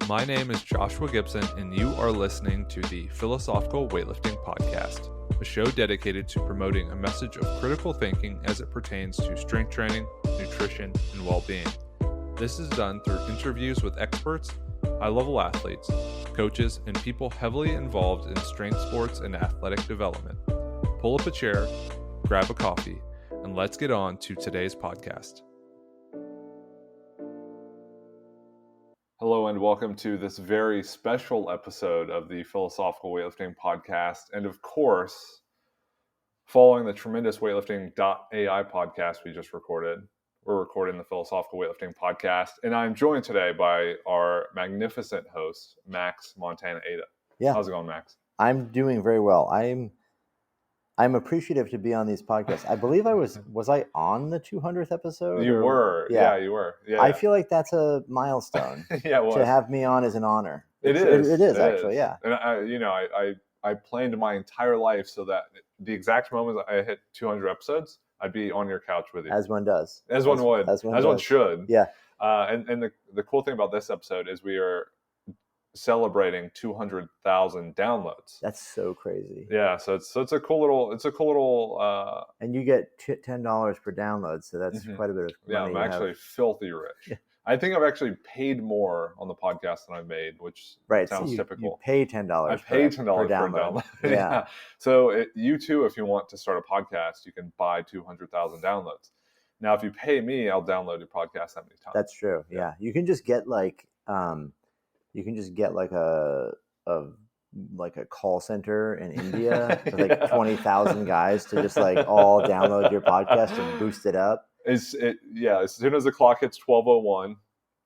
My name is Joshua Gibson, and you are listening to the Philosophical Weightlifting Podcast, a show dedicated to promoting a message of critical thinking as it pertains to strength training, nutrition, and well-being. This is done through interviews with experts, high-level athletes, coaches, and people heavily involved in strength sports and athletic development. Pull up a chair, grab a coffee, and let's get on to today's podcast. Hello and welcome to this very special episode of the Philosophical Weightlifting Podcast. And of course, following the tremendous Weightlifting.ai podcast we just recorded, we're recording the Philosophical Weightlifting Podcast. And I'm joined today by our magnificent host, Max Montana Aita. Yeah. How's it going, Max? I'm doing very well. I'm appreciative to be on these podcasts. I believe was I on the 200th episode? You were. Yeah, you were. Yeah. I feel like that's a milestone. Yeah, it was. To have me on is an honor. It is actually, yeah. And I planned my entire life so that the exact moment I hit 200 episodes, I'd be on your couch with you. As one does. As one would. As one should. Yeah. And the cool thing about this episode is we are celebrating 200,000 downloads. That's so crazy. Yeah, so it's a cool little and you get $10 per download, so that's quite a bit of money. Yeah, I'm actually filthy rich. Yeah. I think I've actually paid more on the podcast than I've made, which sounds typical. You pay $10. I pay $10 per download. Yeah. So you too, if you want to start a podcast, you can buy 200,000 downloads. Now, if you pay me, I'll download your podcast that many times. That's true. Yeah. You can just get like a call center in India with like 20,000 guys to just like all download your podcast and boost it up. As soon as the clock hits 12:01,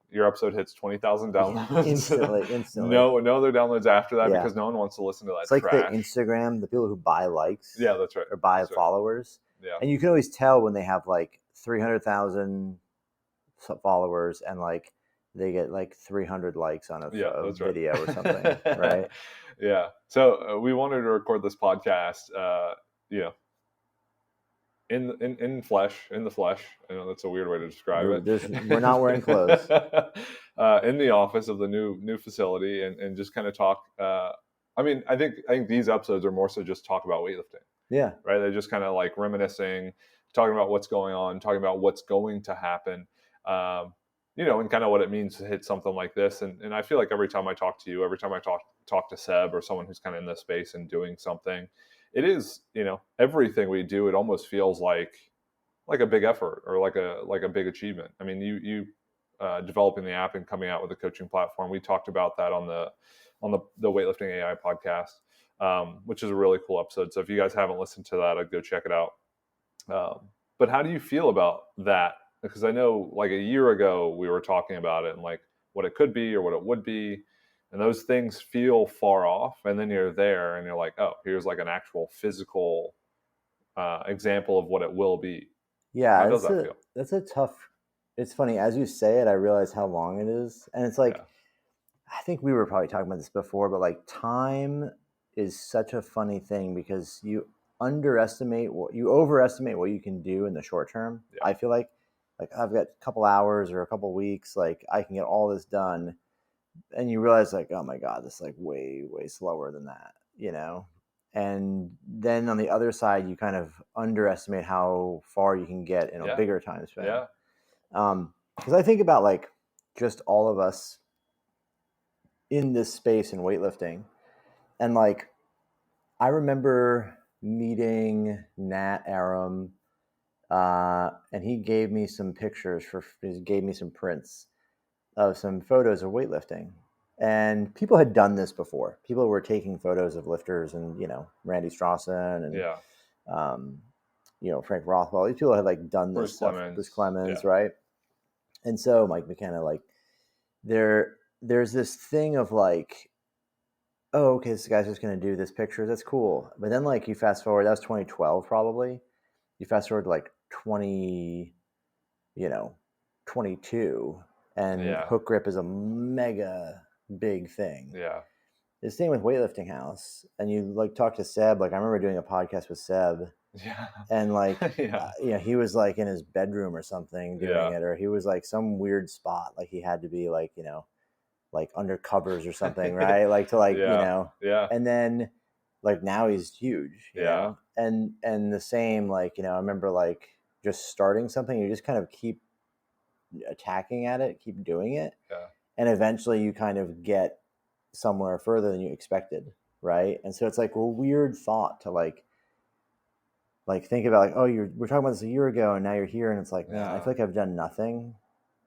your episode hits 20,000 downloads. Instantly. No other downloads after that because no one wants to listen to that. It's like trash. the Instagram, the people who buy likes. Yeah, that's right. Or buy followers. Right. Yeah. And you can always tell when they have like 300,000 followers and like they get like 300 likes on a video or something, right? Yeah. So we wanted to record this podcast, in the flesh. I know that's a weird way to describe it. We're not wearing clothes. In the office of the new facility, and just kind of talk. I think these episodes are more so just talk about weightlifting. Yeah. Right. They're just kind of like reminiscing, talking about what's going on, talking about what's going to happen. And kind of what it means to hit something like this. And I feel like every time I talk to you, every time I talk to Seb or someone who's kind of in this space and doing something, it is, everything we do, it almost feels like a big effort or like a big achievement. I mean, you developing the app and coming out with a coaching platform. We talked about that on the Weightlifting.ai podcast, which is a really cool episode. So if you guys haven't listened to that, I'd go check it out. But how do you feel about that? Because I know like a year ago we were talking about it and like what it could be or what it would be. And those things feel far off. And then you're there and you're like, oh, here's like an actual physical example of what it will be. Yeah. How does that feel? That's a tough, it's funny. As you say it, I realize how long it is. And it's like, I think we were probably talking about this before, but like time is such a funny thing because you overestimate what you can do in the short term. Yeah. I feel like I've got a couple hours or a couple weeks, like I can get all this done. And you realize like, oh my God, this is like way, way slower than that, And then on the other side, you kind of underestimate how far you can get in a bigger time span. Yeah. Because I think about like just all of us in this space in weightlifting. And like, I remember meeting Nat Aram, and he gave me some pictures he gave me some prints of some photos of weightlifting. And people had done this before. People were taking photos of lifters and, Randy Strawson and, Frank Rothwell. These people had like done this stuff. Bruce Clemens, right? And so Mike McKenna, like there's this thing of like, oh, okay, this guy's just going to do this picture. That's cool. But then like you fast forward, that was 2012 probably. You fast forward to like 22 and hook grip is a mega big thing. Yeah. The same with Weightlifting House. And you like talk to Seb, like I remember doing a podcast with Seb. Yeah. And like, he was like in his bedroom or something doing it, or he was like some weird spot. Like he had to be like, like under covers or something, right? Like to like, you Yeah. know, Yeah. and then like now he's huge, you Yeah. know, and the same, like, you know, I remember like just starting something, you just kind of keep attacking at it, keep doing it. Yeah. And eventually you kind of get somewhere further than you expected. Right. And so it's like a weird thought to like think about like, oh, we're talking about this a year ago and now you're here. And it's like, man, I feel like I've done nothing.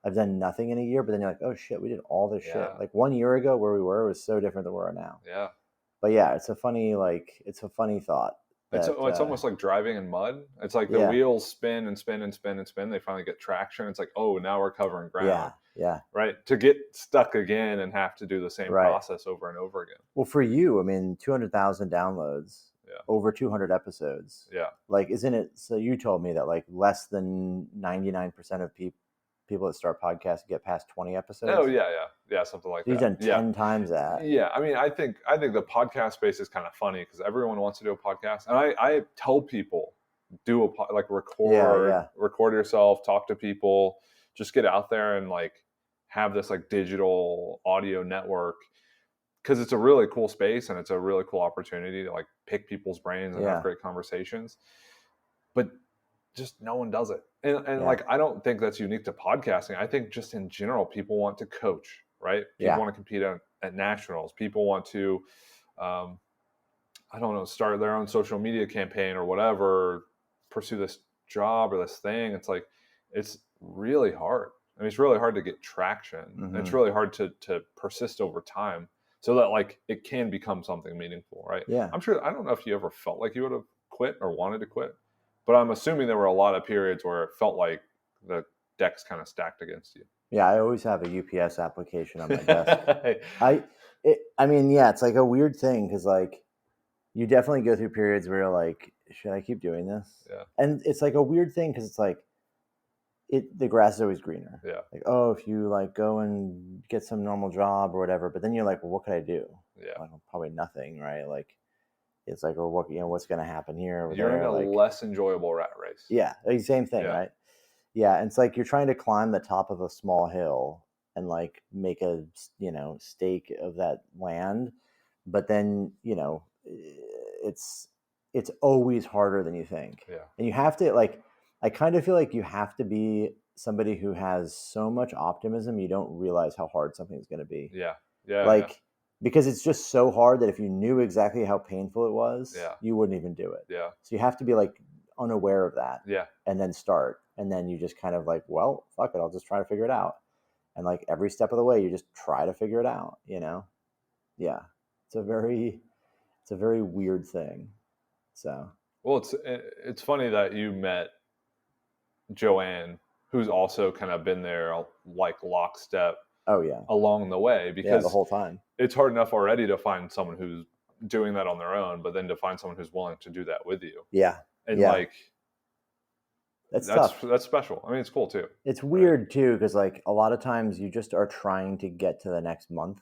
I've done nothing in a year, but then you're like, oh shit, we did all this shit. Like 1 year ago where we were was so different than where we are now. Yeah. But yeah, it's a funny thought. It's almost like driving in mud. It's like the wheels spin and spin and spin and spin. They finally get traction. It's like, oh, now we're covering ground. Yeah. Right. To get stuck again and have to do the same process over and over again. Well, for you, I mean, 200,000 downloads, over 200 episodes. Yeah. Like, isn't it? So you told me that like less than 99% of people that start podcasts get past 20 episodes. Oh yeah, something like that. You've done 10 times that. Yeah, I mean, I think the podcast space is kind of funny because everyone wants to do a podcast, and I tell people record yourself, talk to people, just get out there and like have this like digital audio network because it's a really cool space and it's a really cool opportunity to like pick people's brains and have great conversations, but just no one does it. And like, I don't think that's unique to podcasting. I think just in general, people want to coach, right? People want to compete at nationals. People want to, I don't know, start their own social media campaign or whatever, pursue this job or this thing. It's like, it's really hard. I mean, it's really hard to get traction. Mm-hmm. It's really hard to persist over time so that like it can become something meaningful, right? Yeah. I'm sure, I don't know if you ever felt like you would have quit or wanted to quit, but I'm assuming there were a lot of periods where it felt like the deck's kind of stacked against you. Yeah, I always have a UPS application on my desk. I mean, yeah, it's like a weird thing because like you definitely go through periods where you're like, should I keep doing this? Yeah. And it's like a weird thing because it's like the grass is always greener. Yeah. Like, oh, if you like go and get some normal job or whatever, but then you're like, well, what could I do? Yeah. Like, probably nothing, right? Like, it's like, or what, what's going to happen here? You're in a less enjoyable rat race. Yeah, same thing, right? Yeah, and it's like you're trying to climb the top of a small hill and like make a stake of that land, but then it's always harder than you think. Yeah, and you have to like. I kind of feel like you have to be somebody who has so much optimism you don't realize how hard something's going to be. Yeah. Because it's just so hard that if you knew exactly how painful it was, you wouldn't even do it. Yeah. So you have to be like unaware of that. Yeah. And then start. And then you just kind of like, well, fuck it, I'll just try to figure it out. And like every step of the way, you just try to figure it out, Yeah. It's a very weird thing. So. Well, it's funny that you met Joanne, who's also kind of been there like lockstep. Oh yeah. Along the way, because the whole time it's hard enough already to find someone who's doing that on their own, but then to find someone who's willing to do that with you. Yeah. And like that's tough. That's special. I mean, it's cool too. It's weird too, because like a lot of times you just are trying to get to the next month.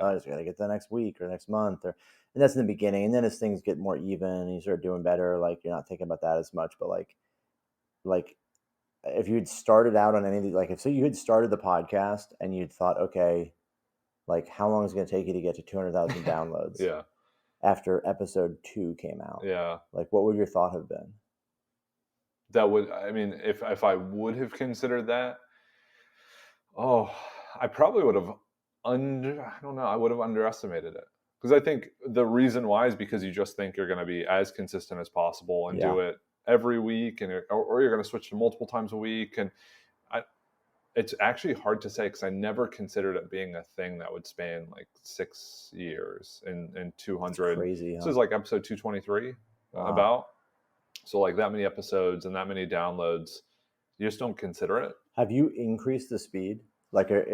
I just gotta get to the next week or next month, and that's in the beginning. And then as things get more even and you start doing better, like you're not thinking about that as much. But like if you'd started out on any of these, like if you had started the podcast and you'd thought, okay, like how long is it going to take you to get to 200,000 downloads? Yeah. After episode 2 came out. Yeah. Like what would your thought have been? That would, I mean, if I would have considered that, I probably would have I don't know, I would have underestimated it. Because I think the reason why is because you just think you're going to be as consistent as possible and do it every week, and or you're going to switch to multiple times a week. And it's actually hard to say because I never considered it being a thing that would span like 6 years and 200. That's crazy. Huh? This is like episode 223 about. So like that many episodes and that many downloads, you just don't consider it. Have you increased the speed? Like, you're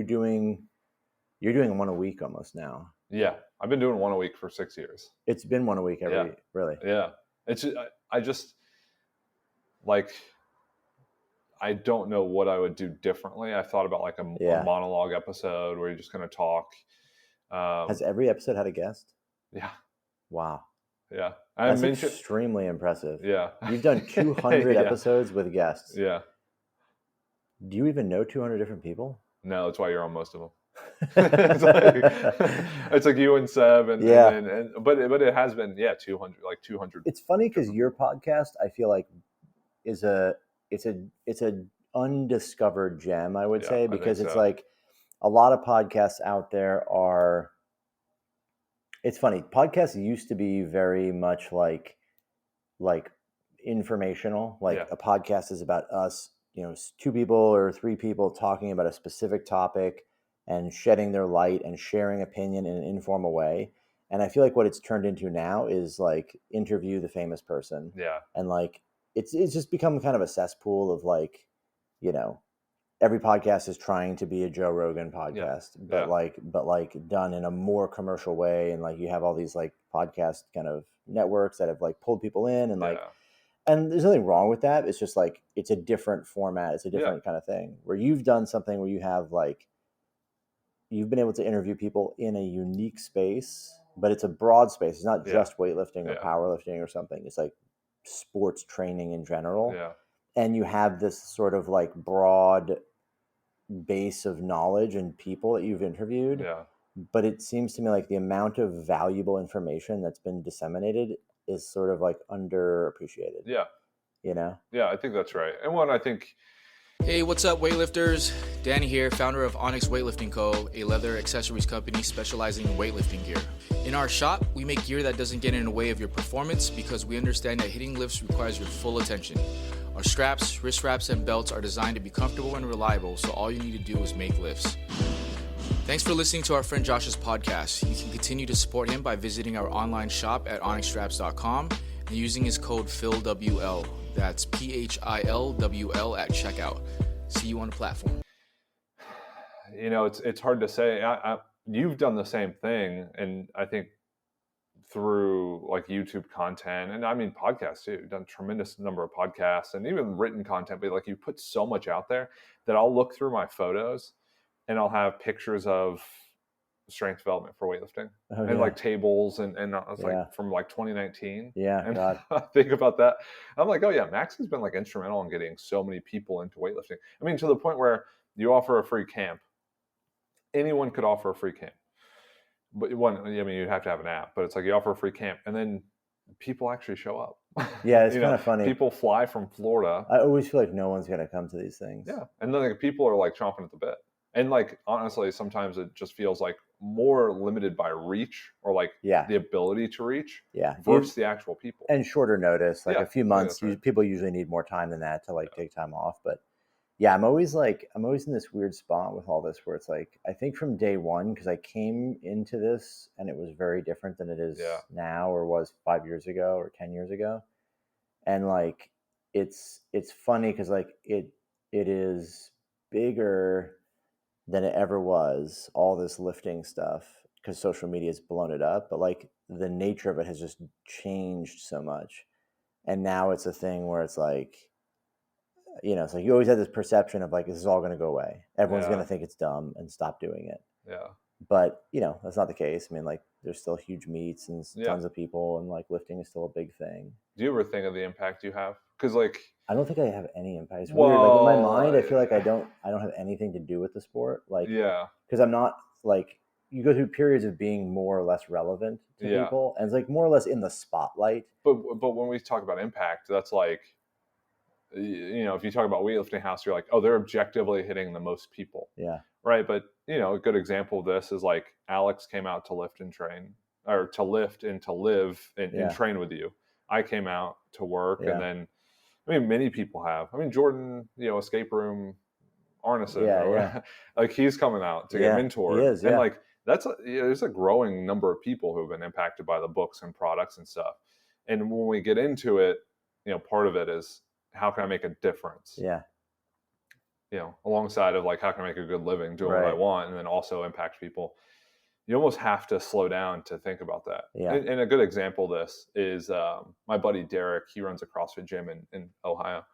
doing one a week almost now? Yeah. I've been doing one a week for 6 years. It's been one a week every week, really? Yeah. It's just, I just like, I don't know what I would do differently. I thought about like a monologue episode where you're just going to talk. Has every episode had a guest? Yeah. Wow. Yeah. That's extremely impressive. Yeah. You've done 200 episodes with guests. Yeah. Do you even know 200 different people? No, that's why you're on most of them. it's like you and Seb, and but it has been 200. It's funny because your podcast, I feel like, it's a undiscovered gem, I would say, because it's like a lot of podcasts out there are. It's funny. Podcasts used to be very much like informational. Like a podcast is about us, 2 people or 3 people talking about a specific topic and shedding their light and sharing opinion in an informal way. And I feel like what it's turned into now is like interview the famous person. Yeah. And like it's just become kind of a cesspool of like, every podcast is trying to be a Joe Rogan podcast, but like done in a more commercial way. And like you have all these like podcast kind of networks that have like pulled people in and like, and there's nothing wrong with that. It's just like, it's a different format. It's a different kind of thing where you've done something where you have like, you've been able to interview people in a unique space, but it's a broad space. It's not just weightlifting or powerlifting or something. It's like sports training in general. Yeah. And you have this sort of like broad base of knowledge and people that you've interviewed. Yeah. But it seems to me like the amount of valuable information that's been disseminated is sort of like underappreciated. Yeah. Yeah, I think that's right. And one, I think. Hey, what's up, weightlifters? Danny here, founder of Onyx Weightlifting Co., a leather accessories company specializing in weightlifting gear. In our shop, we make gear that doesn't get in the way of your performance because we understand that hitting lifts requires your full attention. Our straps, wrist wraps, and belts are designed to be comfortable and reliable, so all you need to do is make lifts. Thanks for listening to our friend Josh's podcast. You can continue to support him by visiting our online shop at onyxstraps.com and using his code PHILWL. That's PHILWL at checkout. See you on the platform. It's hard to say. You've done the same thing, and I think through like YouTube content, and I mean podcasts too. You've done a tremendous number of podcasts and even written content, but like you put so much out there that I'll look through my photos and I'll have pictures of strength development for weightlifting and like tables and I was like from like 2019. And God. I think about that. I'm like, oh yeah, Max has been like instrumental in getting so many people into weightlifting. I mean, to the point where you offer a free camp. Anyone could offer a free camp. But you have to have an app, but it's like you offer a free camp and then people actually show up. Yeah, it's kind of funny. People fly from Florida. I always feel like no one's going to come to these things. Yeah. And then like, people are like chomping at the bit. And like, honestly, sometimes it just feels like more limited by reach or like the ability to reach versus the actual people. And shorter notice, like a few months, people usually need more time than that to like take time off. But yeah, I'm always in this weird spot with all this where it's like, I think from day one, because I came into this and it was very different than it is now or was 5 years ago or 10 years ago. And like, it's funny because like it is bigger than it ever was, all this lifting stuff, because social media has blown it up. But like the nature of it has just changed so much. And now it's a thing where it's like, it's like you always had this perception of like, this is all going to go away. Everyone's going to think it's dumb and stop doing it. Yeah. But, that's not the case. I mean, like there's still huge meets and tons of people and like lifting is still a big thing. Do you ever think of the impact you have? Because like, I don't think I have any impact. It's weird. Like in my mind, I feel like I don't have anything to do with the sport. Like, because I'm not like, you go through periods of being more or less relevant to people, and it's like more or less in the spotlight. But when we talk about impact, that's like, if you talk about Weightlifting House, you're like, oh, they're objectively hitting the most people. Yeah. Right. But a good example of this is like Alex came out to lift and train, or to lift and to live and train with you. I came out to work, and then, I mean, many people have. I mean, Jordan, escape room, Arneson, like he's coming out to get mentored. He is, and like there's a growing number of people who have been impacted by the books and products and stuff. And when we get into it, part of it is how can I make a difference? Yeah. Alongside of like how can I make a good living doing what I want, and then also impact people. You almost have to slow down to think about that. Yeah. And a good example of this is my buddy Derek. He runs a CrossFit gym in Ohio.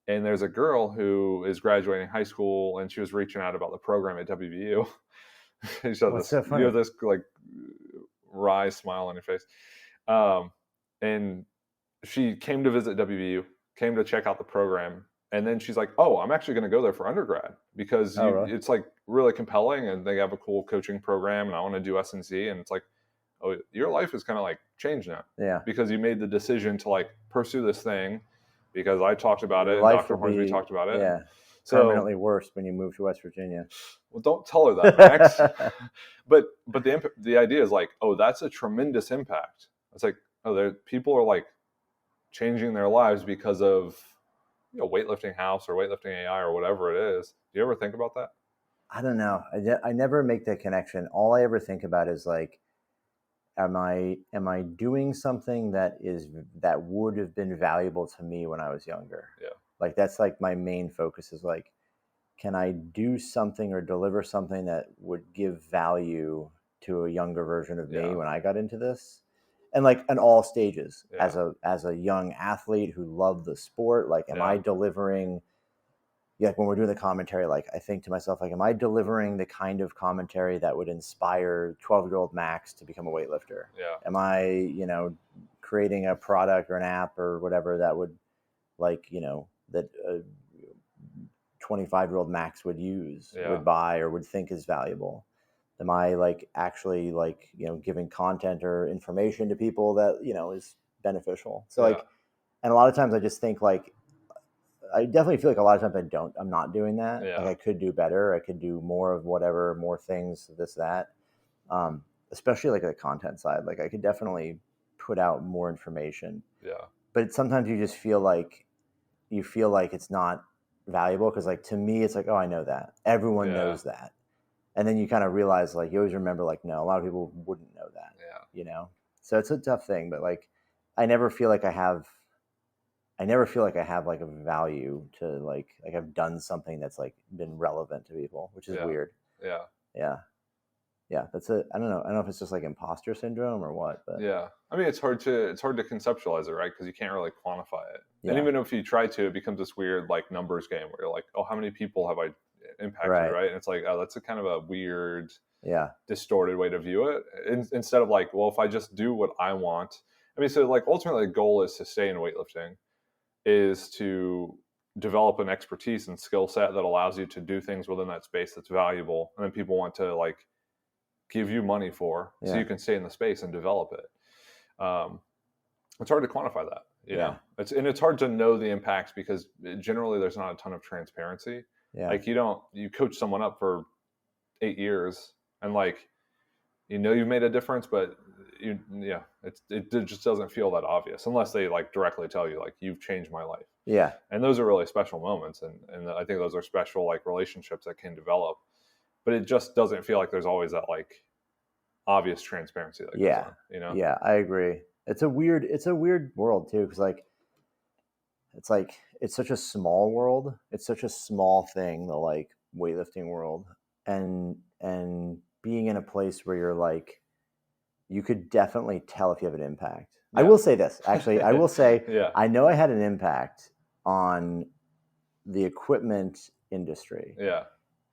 And there's a girl who is graduating high school, and she was reaching out about the program at WVU. So funny. You have this like wry smile on your face. And she came to visit WVU, came to check out the program, And then she's like, oh, I'm actually going to go there for undergrad because really? it's like really compelling and they have a cool coaching program and I want to do S&C. And it's like, oh, your life is kind of like changed now. Yeah. Because you made the decision to like pursue this thing because I talked about Your it and life Dr. will Hornsby be, talked about it. yeah, So permanently worse when you move to West Virginia. Well, don't tell her that, Max. but the idea is like, oh, that's a tremendous impact. It's like, oh, people are like changing their lives because of Weightlifting House or Weightlifting.ai or whatever it is. Do you ever think about that? I don't know. I never make that connection. All I ever think about is like, am I doing something that would have been valuable to me when I was younger? Yeah. Like that's like my main focus is like, can I do something or deliver something that would give value to a younger version of me when I got into this? And like in all stages, as a young athlete who loved the sport, like am I delivering, like when we're doing the commentary, like I think to myself, like, am I delivering the kind of commentary that would inspire 12-year-old Max to become a weightlifter? Yeah. Am I, creating a product or an app or whatever that would like, that 25-year-old Max would use, would buy, or would think is valuable? Am I like actually like, giving content or information to people that, is beneficial? So like, and a lot of times I just think like, I definitely feel like a lot of times I'm not doing that. Yeah. Like I could do better. I could do more of whatever, more things, this, that. Especially like the content side. Like I could definitely put out more information. Yeah. But sometimes you just feel like it's not valuable because like to me it's like, oh, I know that. Everyone knows that. And then you kind of realize like you always remember like, no, a lot of people wouldn't know that. Yeah. So it's a tough thing, but like I never feel like I have like a value to like I've done something that's like been relevant to people, which is weird. Yeah. That's it. I don't know if it's just like imposter syndrome or what, but I mean, it's hard to conceptualize it, right? Because you can't really quantify it. Yeah. And even if you try to, it becomes this weird like numbers game where you're like, oh, how many people have I impacted, right? And it's like, oh, that's a kind of a weird, distorted way to view it. Instead of like, well, if I just do what I want. I mean, so like ultimately the goal is to stay in weightlifting, is to develop an expertise and skill set that allows you to do things within that space that's valuable, and then people want to like give you money for, so you can stay in the space and develop it. It's hard to quantify that, you know. It's hard to know the impacts because generally there's not a ton of transparency. Like you coach someone up for 8 years and like you've made a difference, but it just doesn't feel that obvious unless they like directly tell you like you've changed my life. And those are really special moments, and I think those are special like relationships that can develop, but it just doesn't feel like there's always that like obvious transparency that goes on, I agree. It's a weird world too, because like it's such a small world, it's such a small thing, the like weightlifting world, and being in a place where you're like, you could definitely tell if you have an impact. I will say this, actually. I will say, I know I had an impact on the equipment industry.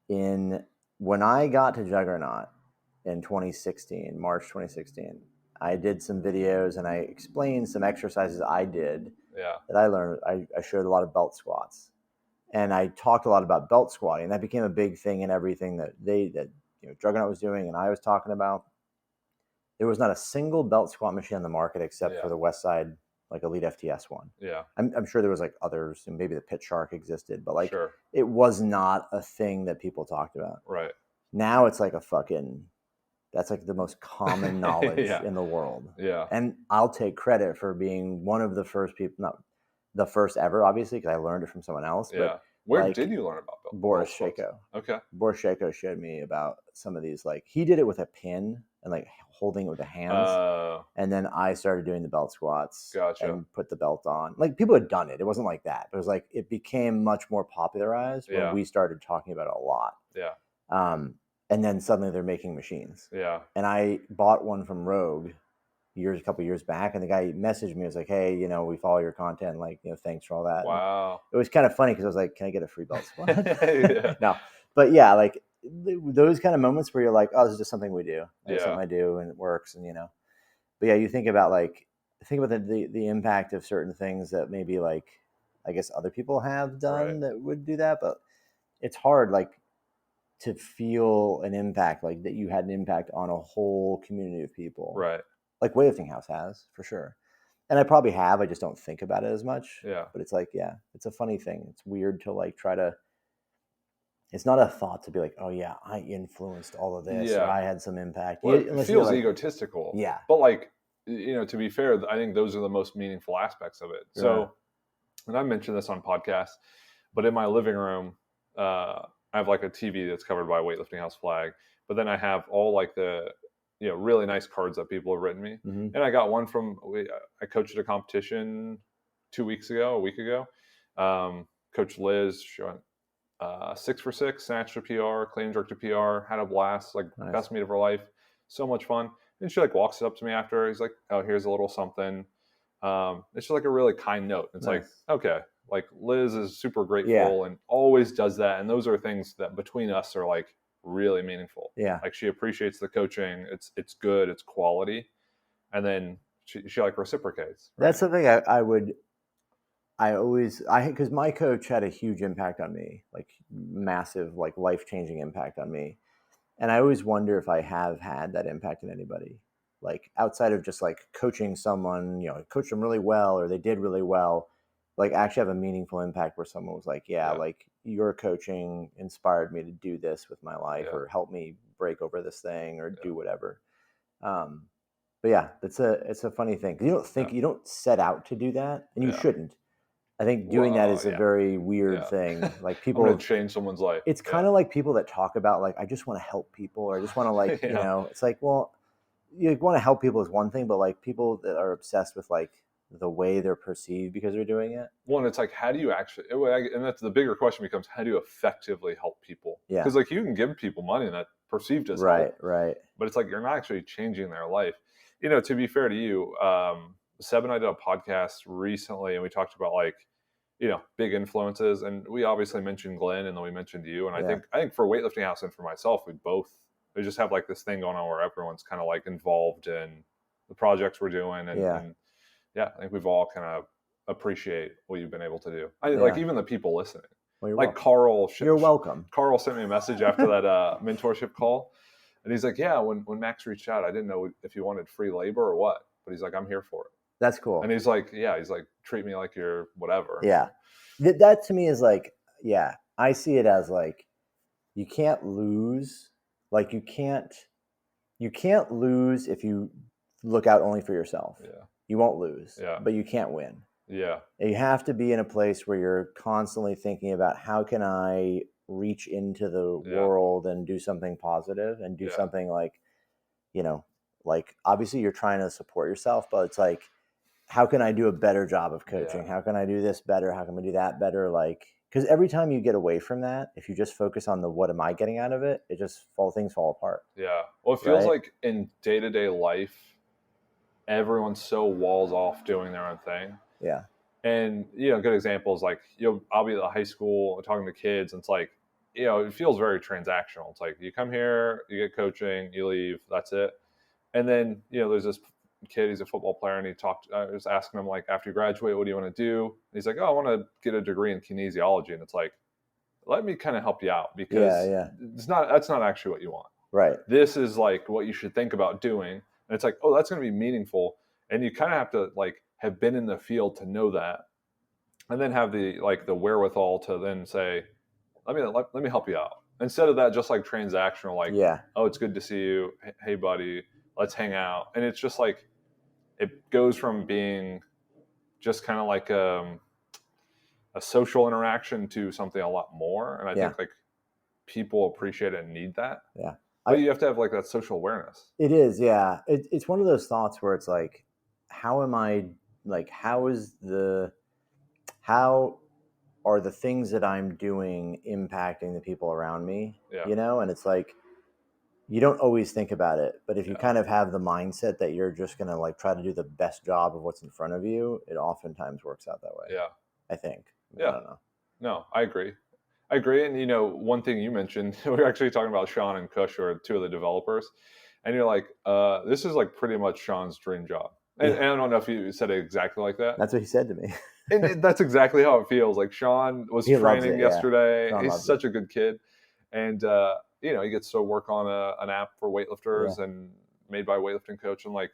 When I got to Juggernaut in 2016, March 2016, I did some videos and I explained some exercises I did that I learned. I showed a lot of belt squats, and I talked a lot about belt squatting. That became a big thing in everything that Juggernaut was doing and I was talking about. There was not a single belt squat machine on the market except for the Westside like Elite FTS one. I'm sure there was like others, and maybe the Pit Shark existed, but like it was not a thing that people talked about. Now it's like that's like the most common knowledge in the world. And I'll take credit for being one of the first people, not the first ever, obviously, because I learned it from someone else. But where did you learn about belt? Boris Shako. Boris Shako showed me about some of these. Like he did it with a pin and like holding it with the hands. And then I started doing the belt squats and put the belt on. Like people had done it. It wasn't like that. But it was like it became much more popularized when we started talking about it a lot. And then suddenly they're making machines. And I bought one from Rogue a couple years back, and the guy messaged me. He was like, "Hey, we follow your content. Like, thanks for all that." Wow. And it was kind of funny because I was like, "Can I get a free belt squat?" No, but yeah, like those kind of moments where you're like, "Oh, this is just something we do. It's something I do, and it works." And But yeah, you think about the impact of certain things that maybe like I guess other people have done that would do that, but it's hard like to feel an impact, like that you had an impact on a whole community of people. Right. Like Weightlifting House has, for sure. And I probably have, I just don't think about it as much. Yeah. But it's like, yeah, it's a funny thing. It's weird to like try to, it's not a thought to be like, oh yeah, I influenced all of this, or I had some impact. Well, it feels like, egotistical. Yeah. But like, to be fair, I think those are the most meaningful aspects of it. So, and I mentioned this on podcasts, but in my living room, I have like a TV that's covered by a Weightlifting House flag, but then I have all like the, really nice cards that people have written me. And I got one from, I coached at a competition a week ago. Coach Liz showing 6 for 6, snatched a PR, clean and jerked a PR, had a blast, like best meet of her life. So much fun. And she like walks up to me after. He's like, oh, here's a little something. It's just like a really kind note. It's like, okay, like Liz is super grateful and always does that. And those are things that between us are like really meaningful. Yeah. Like she appreciates the coaching. It's good. It's quality. And then she like reciprocates. Right? That's something because my coach had a huge impact on me, like massive, like life-changing impact on me. And I always wonder if I have had that impact on anybody, like outside of just like coaching someone, coach them really well, or they did really well, like actually have a meaningful impact where someone was like, like your coaching inspired me to do this with my life or help me break over this thing or do whatever. But yeah, it's a funny thing. You don't think, you don't set out to do that, and you shouldn't. I think doing that is a very weird thing. Like people I'm gonna change someone's life. It's kind of like people that talk about like, I just want to help people, or I just want to like, it's like, well, you want to help people is one thing, but like people that are obsessed with like the way they're perceived because they're doing it. Well, and it's like, how do you actually, and that's the bigger question becomes, how do you effectively help people? Yeah. Because like you can give people money and that perceived as help. Right. But it's like, you're not actually changing their life. To be fair to you, Seb and I did a podcast recently and we talked about like, big influences, and we obviously mentioned Glenn and then we mentioned you. And I think for Weightlifting House and for myself, we just have like this thing going on where everyone's kind of like involved in the projects we're doing. And I think we've all kind of appreciate what you've been able to do. Like even the people listening, well, like welcome. Carl. You're welcome. Carl sent me a message after that mentorship call. And he's like, yeah, when Max reached out, I didn't know if he wanted free labor or what, but he's like, I'm here for it. That's cool. And he's like, treat me like you're whatever. Yeah. That to me is like, I see it as like, you can't lose. Like you can't lose if you look out only for yourself. Yeah. You won't lose, but you can't win. Yeah. You have to be in a place where you're constantly thinking about how can I reach into the world and do something positive and do something like, like obviously you're trying to support yourself, but it's like, how can I do a better job of coaching? How can I do this better? How can I do that better? Like, because every time you get away from that, if you just focus on what am I getting out of it, things fall apart. Yeah. Well, it feels like in day-to-day life, everyone's so walls off doing their own thing. Yeah. And, good examples like, I'll be at the high school talking to kids and it's like, it feels very transactional. It's like you come here, you get coaching, you leave, that's it. And then, there's this kid, he's a football player, and I was asking him like, after you graduate, what do you want to do? And he's like, oh, I want to get a degree in kinesiology. And it's like, let me kind of help you out because that's not actually what you want. Right. This is like what you should think about doing. And it's like, oh, that's going to be meaningful. And you kind of have to like have been in the field to know that, and then have the wherewithal to then say, let me help you out. Instead of that, just like transactional, like, oh, it's good to see you. Hey, buddy, let's hang out. And it's just like, it goes from being just kind of like a social interaction to something a lot more. And I think like people appreciate it and need that. Yeah. But you have to have like that social awareness. It is. Yeah. It's one of those thoughts where it's like, how are the things that I'm doing impacting the people around me? Yeah. And it's like, you don't always think about it, but if you kind of have the mindset that you're just going to like try to do the best job of what's in front of you, it oftentimes works out that way. Yeah. I think. I don't know. No, I agree. And, one thing you mentioned, we were actually talking about Sean and Kush, who are two of the developers. And you're like, this is like pretty much Sean's dream job. And I don't know if you said it exactly like that. That's what he said to me. And that's exactly how it feels. Like Sean was training yesterday. Sean He's such a good kid. And, he gets to work on an app for weightlifters and made by a weightlifting coach. And like,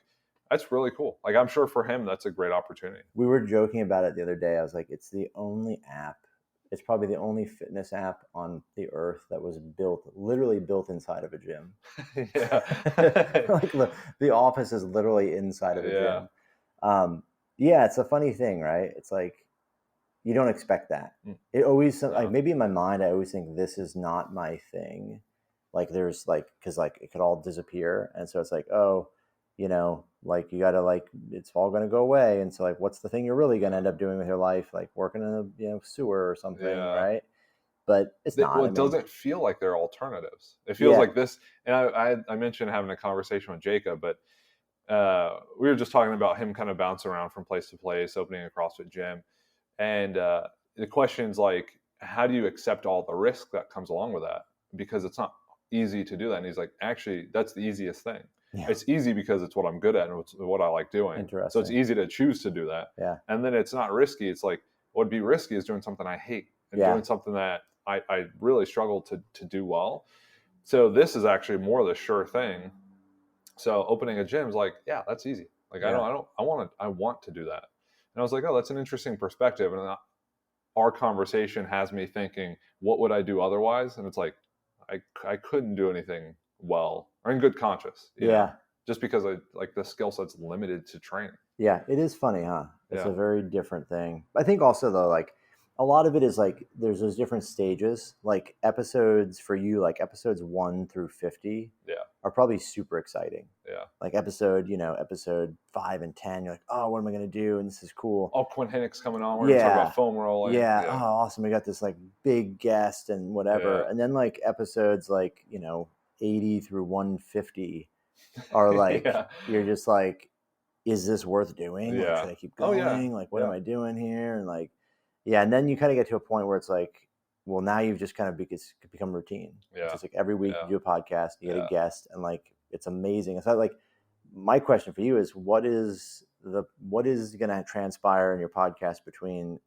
that's really cool. Like, I'm sure for him, that's a great opportunity. We were joking about it the other day. I was like, it's the only app. It's probably the only fitness app on the earth that was literally built inside of a gym. Yeah. Like the office is literally inside of a gym. It's a funny thing, right? It's like, you don't expect that. It always, like, maybe in my mind, I always think this is not my thing. Like there's like, cause like it could all disappear. And so it's like, oh, like you gotta like, it's all going to go away. And so like, what's the thing you're really going to end up doing with your life? Like working in a sewer or something. Right. But it's not. Well, it doesn't feel like there are alternatives. It feels like this. And I mentioned having a conversation with Jacob, but we were just talking about him kind of bouncing around from place to place, opening a CrossFit gym. And the question's like, how do you accept all the risk that comes along with that? Because it's not easy to do that. And he's like, actually, that's the easiest thing. Yeah. It's easy because it's what I'm good at and it's what I like doing. So it's easy to choose to do that. Yeah. And then it's not risky. It's like, what would be risky is doing something I hate and doing something that I really struggle to do well. So this is actually more the sure thing. So opening a gym is like, yeah, that's easy. Like, I want to do that. And I was like, oh, that's an interesting perspective. And our conversation has me thinking, what would I do otherwise? And it's like, I couldn't do anything well or in good conscience. You know, just because the skill set's limited to training. Yeah, it is funny, huh? It's a very different thing. I think also though, like a lot of it is like there's those different stages. Like episodes for you, like episodes 1 through 50 are probably super exciting. Yeah. Like episode 5 and 10, you're like, oh, what am I gonna do? And this is cool. Oh, Onyx coming on. We're gonna talk about foam rolling. Yeah. Oh, awesome. We got this like big guest and whatever. Yeah. And then like episodes like, 80 through 150 are like you're just like, is this worth doing? Like, should I keep going? Like, what am I doing here? And like, and then you kind of get to a point where it's like, well, now you've just kind of become routine. Yeah. It's just like every week you do a podcast, you get a guest, and like it's amazing. It's not like, my question for you is, what is going to transpire in your podcast between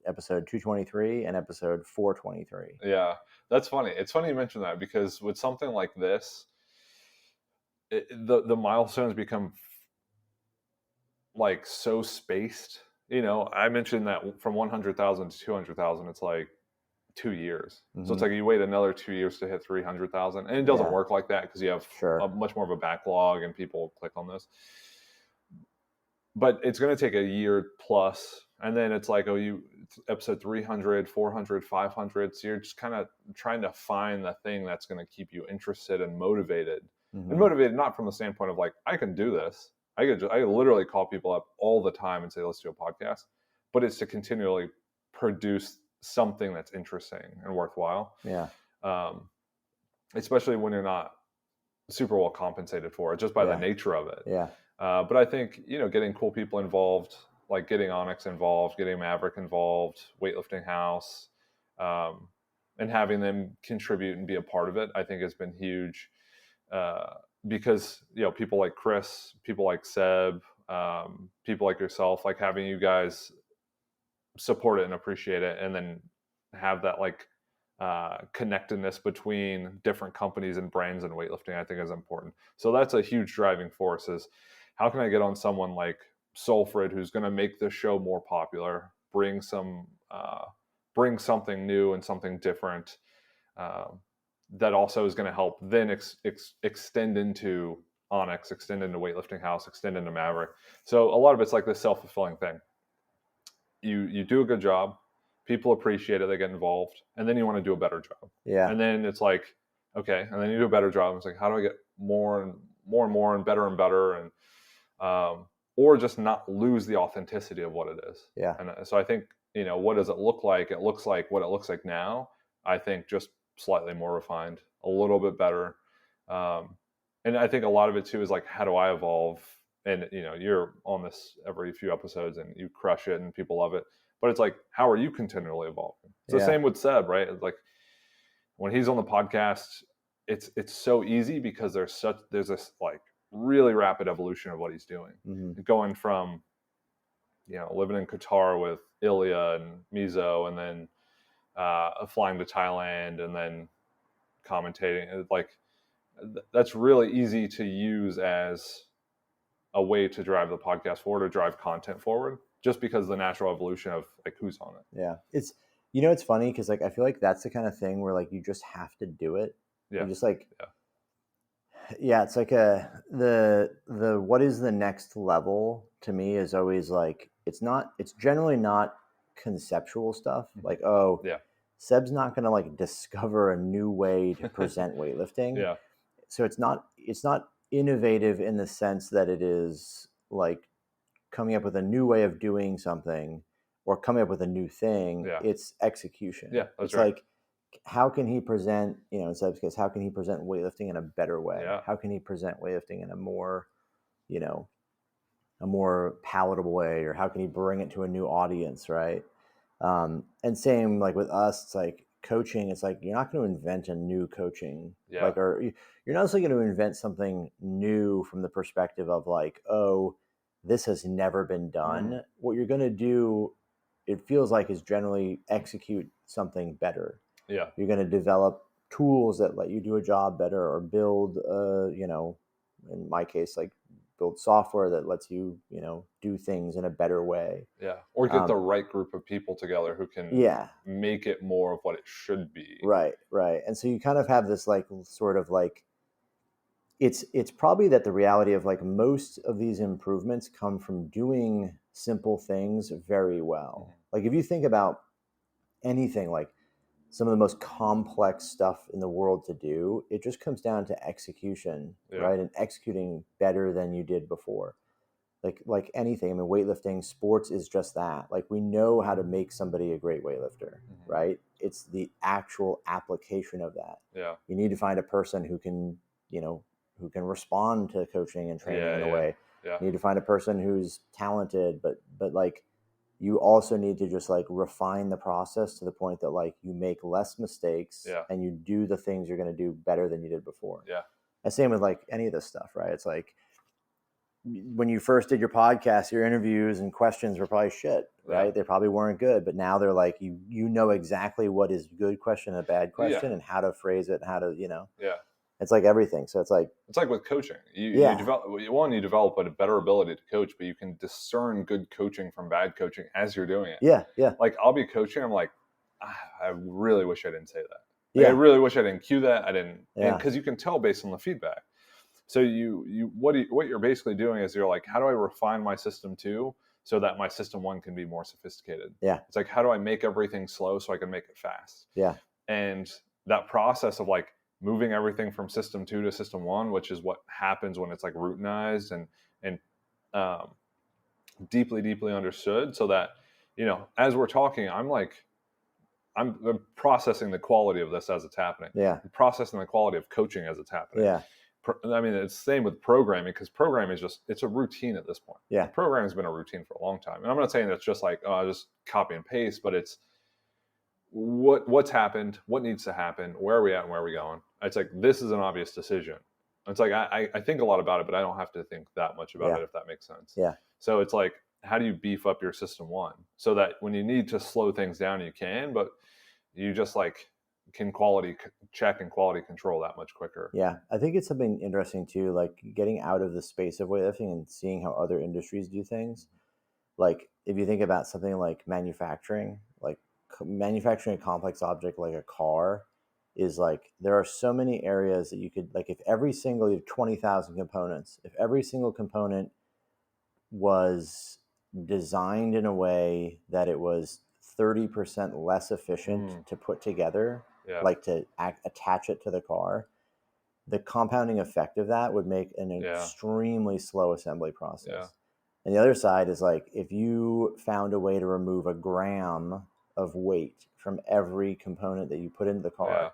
episode 223 and episode 423? Yeah, that's funny. It's funny you mentioned that because with something like this, the milestones become like so spaced. I mentioned that from 100,000 to 200,000, it's like 2 years. Mm-hmm. So it's like you wait another 2 years to hit 300,000, and it doesn't work like that because you have much more of a backlog and people click on this. But it's going to take a year plus, and then it's like, episode 300, 400, 500. So you're just kind of trying to find the thing that's going to keep you interested and motivated. Mm-hmm. And motivated not from the standpoint of like, I can do this. I could literally call people up all the time and say, let's do a podcast. But it's to continually produce something that's interesting and worthwhile. Yeah. Especially when you're not super well compensated for it, just by the nature of it. Yeah. But I think, getting cool people involved, like getting Onyx involved, getting Maverick involved, Weightlifting House, and having them contribute and be a part of it, I think has been huge. Because, people like Chris, people like Seb, people like yourself, like having you guys support it and appreciate it, and then have that like connectedness between different companies and brands and weightlifting, I think is important. So that's a huge driving force, is how can I get on someone like Solfrid, who's going to make the show more popular, bring something new and something different, that also is going to help then extend into Onyx, extend into Weightlifting House, extend into Maverick. So a lot of it's like this self-fulfilling thing. You do a good job, people appreciate it, they get involved, and then you want to do a better job. Yeah. And then it's like, okay, and then you do a better job. It's like, how do I get more and more and better, and or just not lose the authenticity of what it is. Yeah. And so I think, what does it look like? It looks like what it looks like now. I think just slightly more refined, a little bit better. And I think a lot of it too is like, how do I evolve? And, you're on this every few episodes and you crush it and people love it. But it's like, how are you continually evolving? It's the same with Seb, right? It's like when he's on the podcast, it's so easy because there's this like really rapid evolution of what he's doing. Mm-hmm. Going from, living in Qatar with Ilya and Mizo, and then flying to Thailand, and then commentating. Like that's really easy to use as a way to drive the podcast forward or drive content forward, just because of the natural evolution of like who's on it. Yeah, it's it's funny because like I feel like that's the kind of thing where like you just have to do it. Yeah, you just like yeah, it's like the what is the next level to me is always like it's generally not conceptual stuff like Seb's not going to like discover a new way to present weightlifting. Yeah. So it's not innovative in the sense that it is like coming up with a new way of doing something or coming up with a new thing. Yeah. It's execution. Yeah, that's it's right. like, how can he present, in Seb's case, how can he present weightlifting in a better way? Yeah. How can he present weightlifting in a more, a more palatable way, or how can he bring it to a new audience, right? And same like with us, it's like coaching. It's like you're not going to invent a new coaching, like, or you're not necessarily going to invent something new from the perspective of like, oh, this has never been done. What you're going to do, it feels like, is generally execute something better. Yeah, you're going to develop tools that let you do a job better, or build, in my case, like build software that lets you, do things in a better way. Yeah, or get the right group of people together who can make it more of what it should be. Right. And so you kind of have this like sort of like, it's probably that the reality of like most of these improvements come from doing simple things very well. Like if you think about anything, like some of the most complex stuff in the world to do, it just comes down to execution, right? And executing better than you did before. Like anything, I mean, weightlifting, sports is just that. Like we know how to make somebody a great weightlifter, right? It's the actual application of that. Yeah. You need to find a person who can, who can respond to coaching and training in a way. Yeah. You need to find a person who's talented, but like you also need to just like refine the process to the point that like you make less mistakes and you do the things you're going to do better than you did before. Yeah. And same with like any of this stuff, right? It's like when you first did your podcast, your interviews and questions were probably shit, right? Yeah. They probably weren't good, but now they're like, you know exactly what is a good question and a bad question and how to phrase it and how to, it's like everything. So it's like with coaching. You develop a better ability to coach, but you can discern good coaching from bad coaching as you're doing it. Yeah. Like I'll be coaching, I'm like, I really wish I didn't say that. Like, I really wish I didn't cue that. I didn't, because you can tell based on the feedback. So what you're basically doing is you're like, how do I refine my system 2 so that my system 1 can be more sophisticated? Yeah. It's like, how do I make everything slow so I can make it fast? Yeah. And that process of like moving everything from system 2 to system 1, which is what happens when it's like routinized and deeply understood, so that, as we're talking, I'm processing the quality of this as it's happening. Yeah. I'm processing the quality of coaching as it's happening. Yeah. I mean, it's the same with programming, because programming is it's a routine at this point. Yeah. Programming has been a routine for a long time. And I'm not saying that's just like, just copy and paste, but it's what's happened, what needs to happen, where are we at and where are we going? It's like, this is an obvious decision. It's like, I think a lot about it, but I don't have to think that much about it, if that makes sense. Yeah. So it's like, how do you beef up your system 1 so that when you need to slow things down, you can, but you just like can quality check and quality control that much quicker. Yeah. I think it's something interesting too, like getting out of the space of weightlifting and seeing how other industries do things. Like if you think about something like manufacturing a complex object like a car, is like, there are so many areas that you could, like, if you have 20,000 components, if every single component was designed in a way that it was 30% less efficient to put together, like to attach it to the car, the compounding effect of that would make an extremely slow assembly process. Yeah. And the other side is like, if you found a way to remove a gram of weight from every component that you put into the car,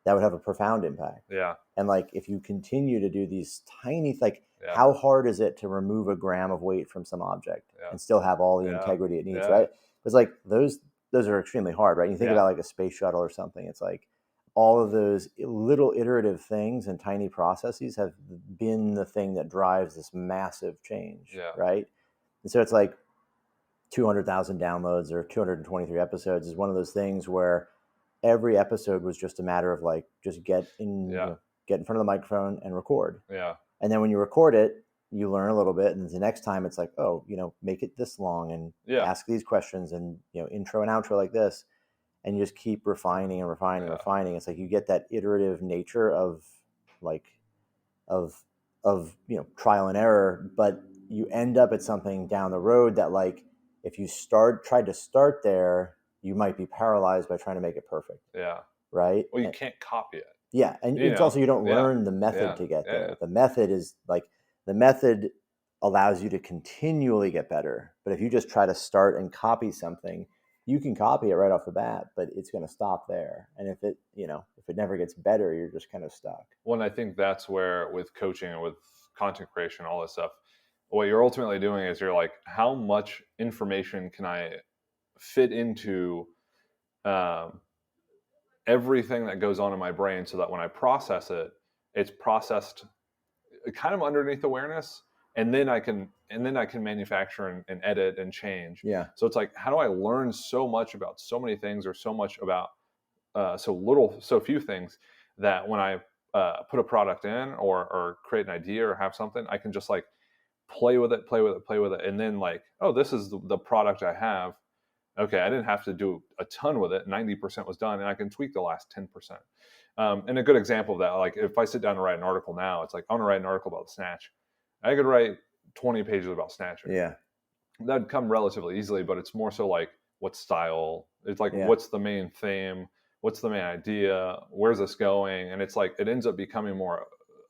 that would have a profound impact. Yeah. And like, if you continue to do these tiny, like, how hard is it to remove a gram of weight from some object and still have all the integrity it needs, right? It's like, those are extremely hard, right? You think about like a space shuttle or something, it's like all of those little iterative things and tiny processes have been the thing that drives this massive change, right? And so it's like, 200,000 downloads or 223 episodes is one of those things where every episode was just a matter of like, just get in front of the microphone and record. Yeah. And then when you record it, you learn a little bit. And the next time it's like, oh, make it this long and ask these questions and, intro and outro like this. And you just keep refining and refining and refining. It's like you get that iterative nature of trial and error, but you end up at something down the road that, like, if you tried to start there, you might be paralyzed by trying to make it perfect. Yeah. Right. Well, you can't copy it. Yeah. And it's also, you don't learn the method to get there. The method is like, the method allows you to continually get better. But if you just try to start and copy something, you can copy it right off the bat, but it's going to stop there. And if it never gets better, you're just kind of stuck. Well, and I think that's where, with coaching and with content creation, all this stuff, what you're ultimately doing is you're like, how much information can I fit into everything that goes on in my brain, so that when I process it, it's processed kind of underneath awareness, and then I can manufacture and edit and change. Yeah. So it's like, how do I learn so much about so many things, or so much about so few things, that when I put a product in or create an idea or have something, I can just like play with it, and then like, oh, this is the product I have. Okay, I didn't have to do a ton with it. 90% was done, and I can tweak the last 10%. And a good example of that, like if I sit down to write an article now, it's like, I want to write an article about the snatch. I could write 20 pages about snatching. Yeah. That'd come relatively easily, but it's more so like, what style? It's like, what's the main theme? What's the main idea? Where's this going? And it's like, it ends up becoming more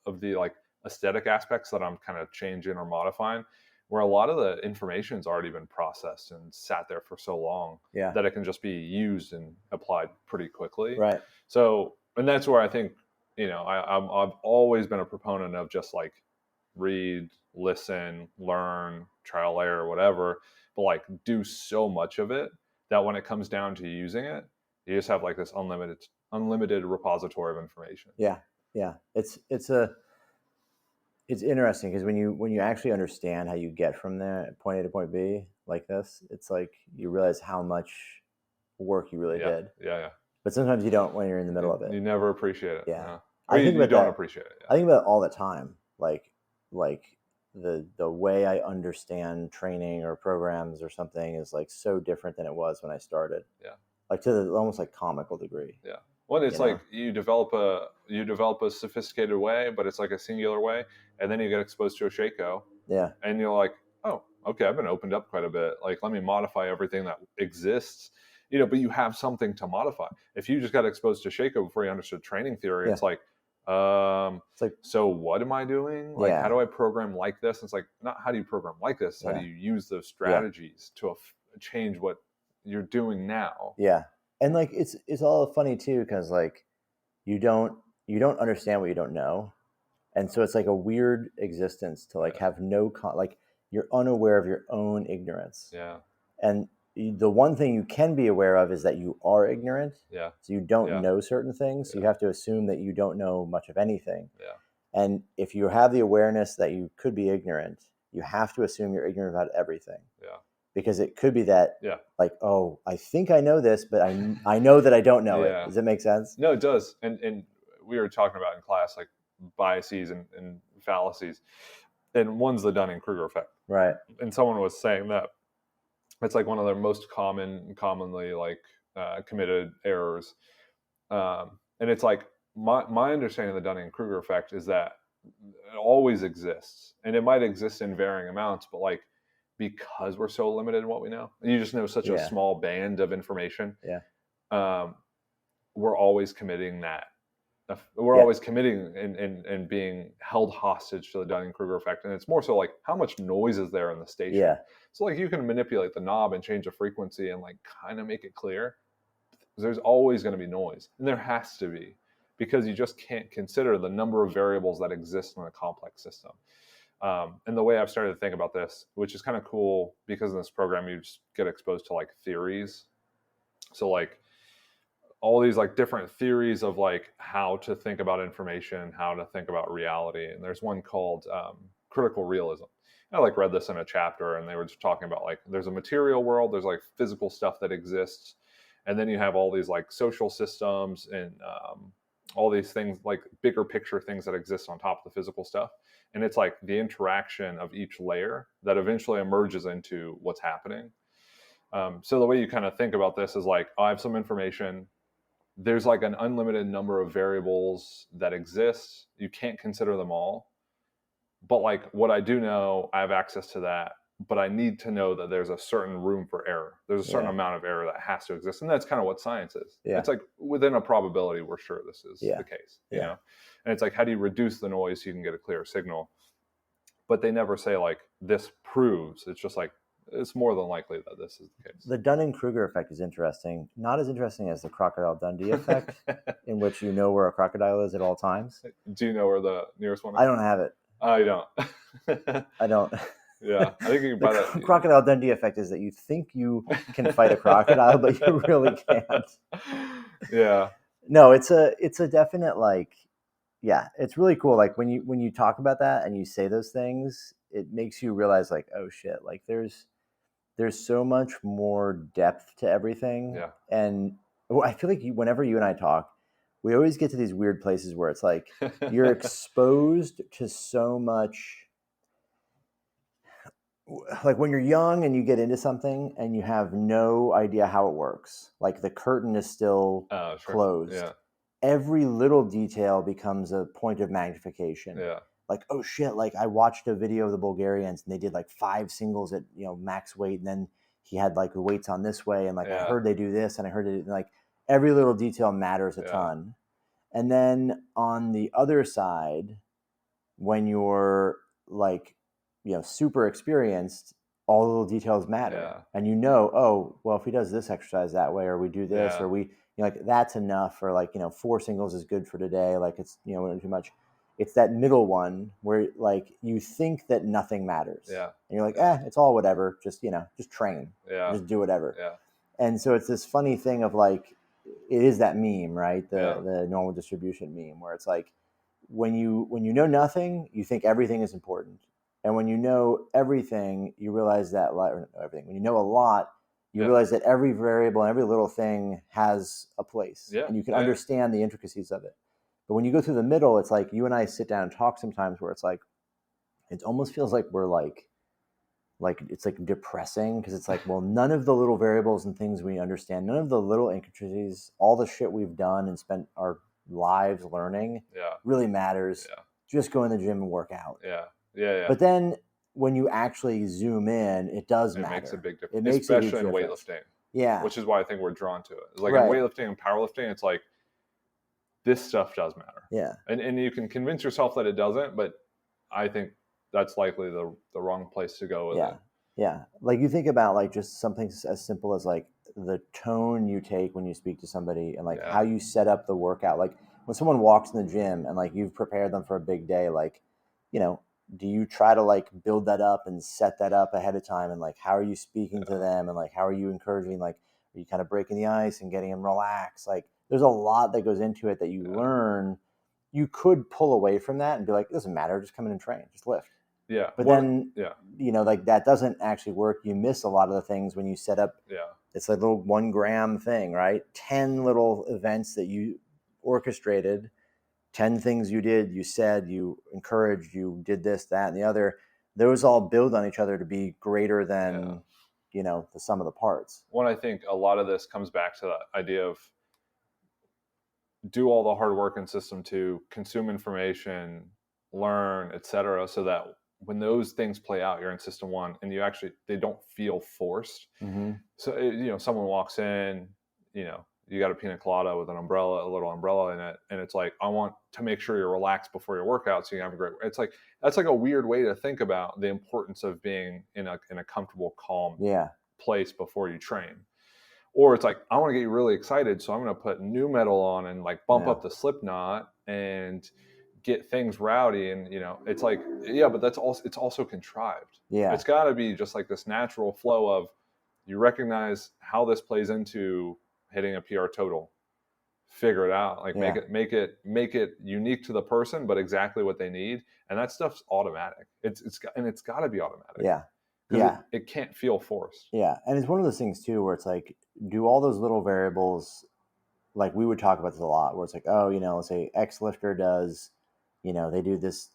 of the like aesthetic aspects that I'm kind of changing or modifying, where a lot of the information's already been processed and sat there for so long that it can just be used and applied pretty quickly. Right. So, and that's where I think, I've always been a proponent of just like read, listen, learn, trial, error, whatever, but like do so much of it that when it comes down to using it, you just have like this unlimited repository of information. Yeah. Yeah. It's interesting, because when you actually understand how you get from there, point A to point B like this, it's like you realize how much work you really did. Yeah. But sometimes you don't, when you're in the middle of it. You never appreciate it. Yeah. I think you don't appreciate it. I think about it all the time. Like the way I understand training or programs or something is like so different than it was when I started. Yeah. Like to the almost like comical degree. Yeah. Well, it's like you develop a sophisticated way, but it's like a singular way, and then you get exposed to a Shaco. Yeah. And you're like, oh, okay, I've been opened up quite a bit. Like, let me modify everything that exists. But you have something to modify. If you just got exposed to Shaco before you understood training theory, it's like, so what am I doing? Like, how do I program like this? And it's like, not how do you program like this? How do you use those strategies to change what you're doing now? Yeah. And like, it's all funny too, because like you don't understand what you don't know. And so it's like a weird existence to like have no, like you're unaware of your own ignorance. Yeah. And the one thing you can be aware of is that you are ignorant. Yeah. So you don't know certain things. So you have to assume that you don't know much of anything. Yeah. And if you have the awareness that you could be ignorant, you have to assume you're ignorant about everything. Yeah. Because it could be that, like, oh, I think I know this, but I know that I don't know it. Does that make sense? No, it does. And we were talking about in class, like biases and fallacies. And one's the Dunning-Kruger effect. Right. And someone was saying that it's like one of the most commonly like committed errors. And it's like my understanding of the Dunning-Kruger effect is that it always exists, and it might exist in varying amounts, but like, because we're so limited in what we know, you just know such a small band of information. Yeah. We're always committing that. We're always committing and being held hostage to the Dunning-Kruger effect. And it's more so like, how much noise is there in the station? Yeah. So like, you can manipulate the knob and change the frequency and like kind of make it clear. There's always going to be noise, and there has to be, because you just can't consider the number of variables that exist in a complex system. And the way I've started to think about this, which is kind of cool, because in this program you just get exposed to like theories. So like all these like different theories of like how to think about information, how to think about reality. And there's one called critical realism. I like read this in a chapter, and they were just talking about like there's a material world, there's like physical stuff that exists, and then you have all these like social systems and all these things, like bigger picture things that exist on top of the physical stuff. And it's like the interaction of each layer that eventually emerges into what's happening. So the way you kind of think about this is like, I have some information. There's like an unlimited number of variables that exist. You can't consider them all. But like what I do know, I have access to that. But I need to know that there's a certain room for error. There's a certain amount of error that has to exist. And that's kind of what science is. Yeah. It's like within a probability, we're sure this is the case, you know? And it's like, how do you reduce the noise so you can get a clear signal? But they never say like, this proves. It's just like, it's more than likely that this is the case. The Dunning-Kruger effect is interesting. Not as interesting as the Crocodile Dundee effect, in which you know where a crocodile is at all times. Do you know where the nearest one is? I don't have it. Oh, you don't? I don't. Yeah, I think you can buy that. Crocodile Dundee effect is that you think you can fight a crocodile, but you really can't. Yeah. No, it's a definite like, yeah, it's really cool. Like when you talk about that and you say those things, it makes you realize like, oh shit, like there's so much more depth to everything. Yeah. And I feel like whenever you and I talk, we always get to these weird places where it's like you're exposed to so much. Like when you're young and you get into something and you have no idea how it works, like the curtain is still closed. Yeah. Every little detail becomes a point of magnification. Yeah. Like, oh shit, like I watched a video of the Bulgarians and they did like 5 singles at, max weight. And then he had like the weights on this way. And like, I heard they do this and I heard it. Like every little detail matters a ton. And then on the other side, when you're like, super experienced, all the little details matter. Yeah. And oh, well, if he does this exercise that way, or we do this, or we, like that's enough, or like, 4 singles is good for today. Like it's, too much. It's that middle one where like you think that nothing matters. Yeah. And you're like, it's all whatever. Just, just train. Yeah. Just do whatever. Yeah. And so it's this funny thing of like, it is that meme, right? The normal distribution meme where it's like, when you know nothing, you think everything is important. And when you know everything, you realize that everything. When you know a lot, you realize that every variable and every little thing has a place. Yeah. And you can understand the intricacies of it. But when you go through the middle, it's like you and I sit down and talk sometimes where it's like, it almost feels like we're like it's like depressing because it's like, well, none of the little variables and things we understand, none of the little intricacies, all the shit we've done and spent our lives learning really matters. Yeah. Just go in the gym and work out. Yeah. Yeah. But then when you actually zoom in, it does matter. It makes a big difference. Especially in weightlifting. Yeah. Which is why I think we're drawn to it. It's like in weightlifting and powerlifting, it's like this stuff does matter. Yeah. And you can convince yourself that it doesn't, but I think that's likely the wrong place to go with it. Yeah. Like you think about like just something as simple as like the tone you take when you speak to somebody and like how you set up the workout. Like when someone walks in the gym and like you've prepared them for a big day, like, do you try to like build that up and set that up ahead of time? And like, how are you speaking to them? And like, how are you encouraging? Like, are you kind of breaking the ice and getting them relaxed? Like, there's a lot that goes into it that you learn. You could pull away from that and be like, it doesn't matter. Just come in and train, just lift. Yeah. But then, like that doesn't actually work. You miss a lot of the things when you set up. Yeah. It's like a little 1 gram thing, right? 10 little events that you orchestrated. 10 things you did, you said, you encouraged, you did this, that, and the other. Those all build on each other to be greater than, the sum of the parts. Well, I think a lot of this comes back to the idea of do all the hard work in system 2, consume information, learn, etc., so that when those things play out, you're in system 1 and they don't feel forced. Mm-hmm. So, someone walks in, you got a pina colada with a little umbrella in it. And it's like, I want to make sure you're relaxed before your workout so you have a great, it's like, that's like a weird way to think about the importance of being in a comfortable, calm place before you train. Or it's like, I want to get you really excited. So I'm going to put new metal on and like bump up the slip knot and get things rowdy. And, it's like, but it's also contrived. Yeah. It's got to be just like this natural flow of you recognize how this plays into hitting a PR total, figure it out. Like make it unique to the person, but exactly what they need. And that stuff's automatic. It's got to be automatic. Yeah. Yeah. It can't feel forced. Yeah. And it's one of those things too, where it's like, do all those little variables, like we would talk about this a lot, where it's like, oh, let's say X lifter does, they do this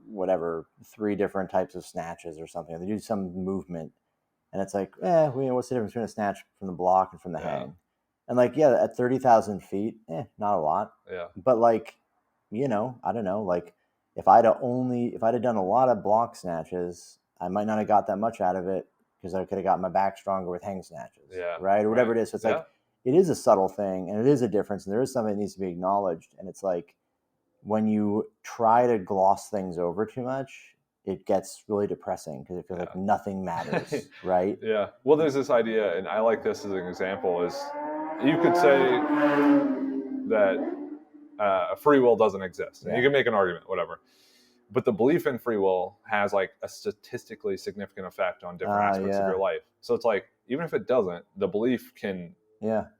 whatever, 3 different types of snatches or something. They do some movement, and it's like, what's the difference between a snatch from the block and from the hang? And like, at 30,000 feet, not a lot. Yeah. But like, I don't know, like if I'd have done a lot of block snatches, I might not have got that much out of it, because I could have gotten my back stronger with hang snatches. Yeah. Right. Or whatever it is. So it's like, it is a subtle thing, and it is a difference, and there is something that needs to be acknowledged. And it's like, when you try to gloss things over too much, it gets really depressing, because it feels like nothing matters, right? Yeah. Well, there's this idea, and I like this as an example, is you could say that free will doesn't exist. And you can make an argument, whatever. But the belief in free will has like a statistically significant effect on different aspects of your life. So it's like, even if it doesn't, the belief can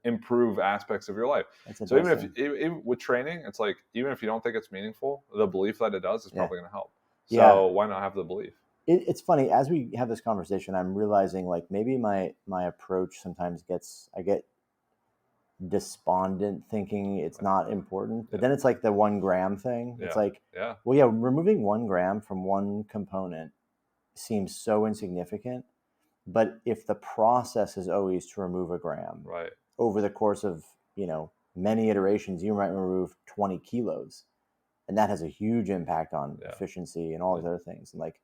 improve aspects of your life. So even with training, it's like, even if you don't think it's meaningful, the belief that it does is probably going to help. So why not have the belief? It's funny, as we have this conversation, I'm realizing like maybe my approach sometimes I get despondent, thinking it's not important, but then it's like the 1 gram thing. It's like, removing 1 gram from one component seems so insignificant. But if the process is always to remove a gram, over the course of, many iterations, you might remove 20 kilos. And that has a huge impact on efficiency and all these other things. And like,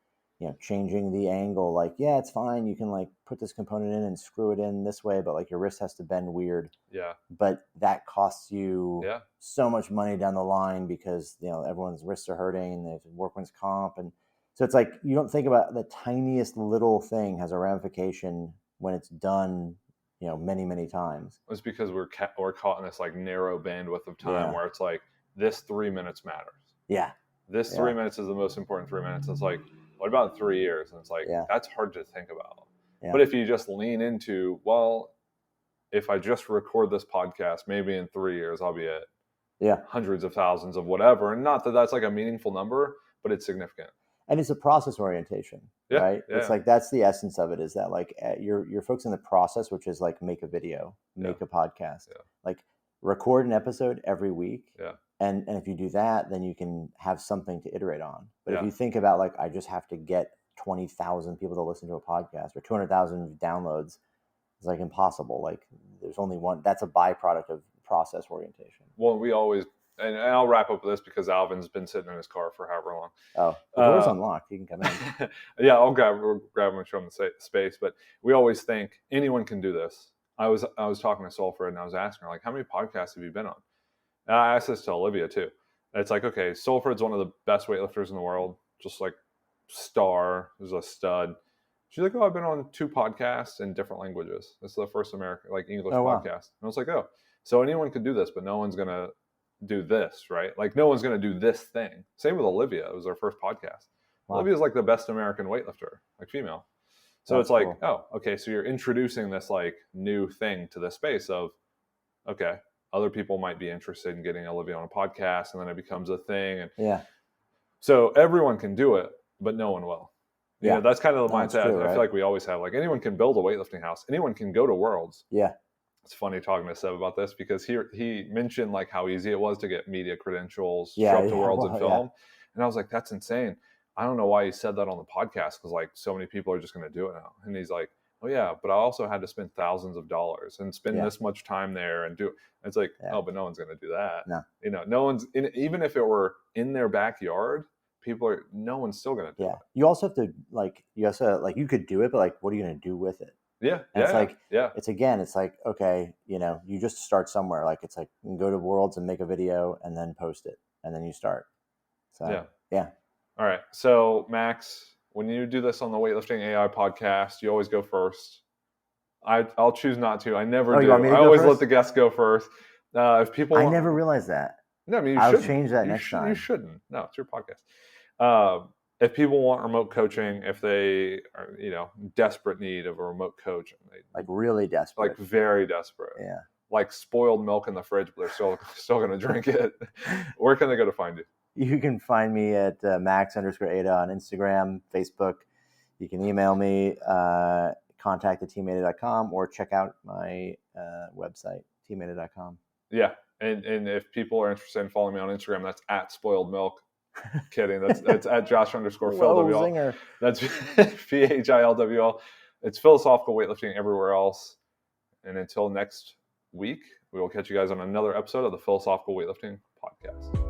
changing the angle, like, it's fine. You can like put this component in and screw it in this way, but like your wrist has to bend weird. Yeah. But that costs you so much money down the line, because, everyone's wrists are hurting and they have workman's comp. And so it's like, you don't think about the tiniest little thing has a ramification when it's done, many, many times. It's because we're caught in this like narrow bandwidth of time where it's like, this 3 minutes matters. Yeah. This 3 minutes is the most important 3 minutes. It's like, what about 3 years? And it's like, that's hard to think about. Yeah. But if you just lean into, well, if I just record this podcast, maybe in 3 years, I'll be at hundreds of thousands of whatever. And not that that's like a meaningful number, but it's significant. And it's a process orientation, right? Yeah. It's like, that's the essence of it, is that like you're focusing on the process, which is like, make a video, make a podcast, like record an episode every week. Yeah. And if you do that, then you can have something to iterate on. But if you think about like, I just have to get 20,000 people to listen to a podcast, or 200,000 downloads, it's like impossible. Like, there's only one. That's a byproduct of process orientation. Well, we always, and I'll wrap up with this because Alvin's been sitting in his car for however long. Oh, the door's unlocked. You can come in. Yeah, I'll grab him and show him the space. But we always think anyone can do this. I was talking to Sulfred, and I was asking her, like, how many podcasts have you been on? And I asked this to Olivia too. And it's like, okay, Sulfred's one of the best weightlifters in the world, just like star, is a stud. She's like, oh, I've been on 2 podcasts in different languages. This is the first American, like, English podcast. Wow. And I was like, oh, so anyone could do this, but no one's going to do this, right? Like, no one's going to do this thing. Same with Olivia. It was her first podcast. Wow. Olivia's like the best American weightlifter, like female. So that's, it's like, cool. Oh, okay, so you're introducing this like new thing to the space of, okay, other people might be interested in getting Olivia on a podcast, and then it becomes a thing. And so everyone can do it, but no one will. You know, that's kind of the mindset. True, right? I feel like we always have. Like, anyone can build a weightlifting house. Anyone can go to Worlds. Yeah. It's funny talking to Seb about this, because he mentioned like how easy it was to get media credentials, show up to Worlds and film. Yeah. And I was like, that's insane. I don't know why he said that on the podcast, because like so many people are just going to do it now. And he's like, oh yeah, but I also had to spend thousands of dollars and spend this much time there and do. And it's like, oh, but no one's going to do that. No. You know, no one's even if it were in their backyard, no one's still going to do it. You also have to you could do it, but like, what are you going to do with it? Yeah. And it's like, it's like, okay, you just start somewhere. Like, it's like, you can go to Worlds and make a video and then post it, and then you start. So, yeah. All right. So, Max, when you do this on the Weightlifting.ai podcast, you always go first. I'll choose not to. I never do. I always let the guests go first. If people I never realized that. No, I mean, I'll change that next time. You shouldn't. No, it's your podcast. If people want remote coaching, if they are, desperate need of a remote coach, like really desperate, like very desperate, like spoiled milk in the fridge, but they're still going to drink it. Where can they go to find you? You can find me at Max_Aita on Instagram, Facebook. You can email me, contact@teamaita.com, or check out my website, teamaita.com. Yeah. And if people are interested in following me on Instagram, that's @spoiledmilk. Kidding. That's @Josh_PhilWL. That's PHILWL. It's philosophical weightlifting everywhere else. And until next week, we will catch you guys on another episode of the Philosophical Weightlifting Podcast.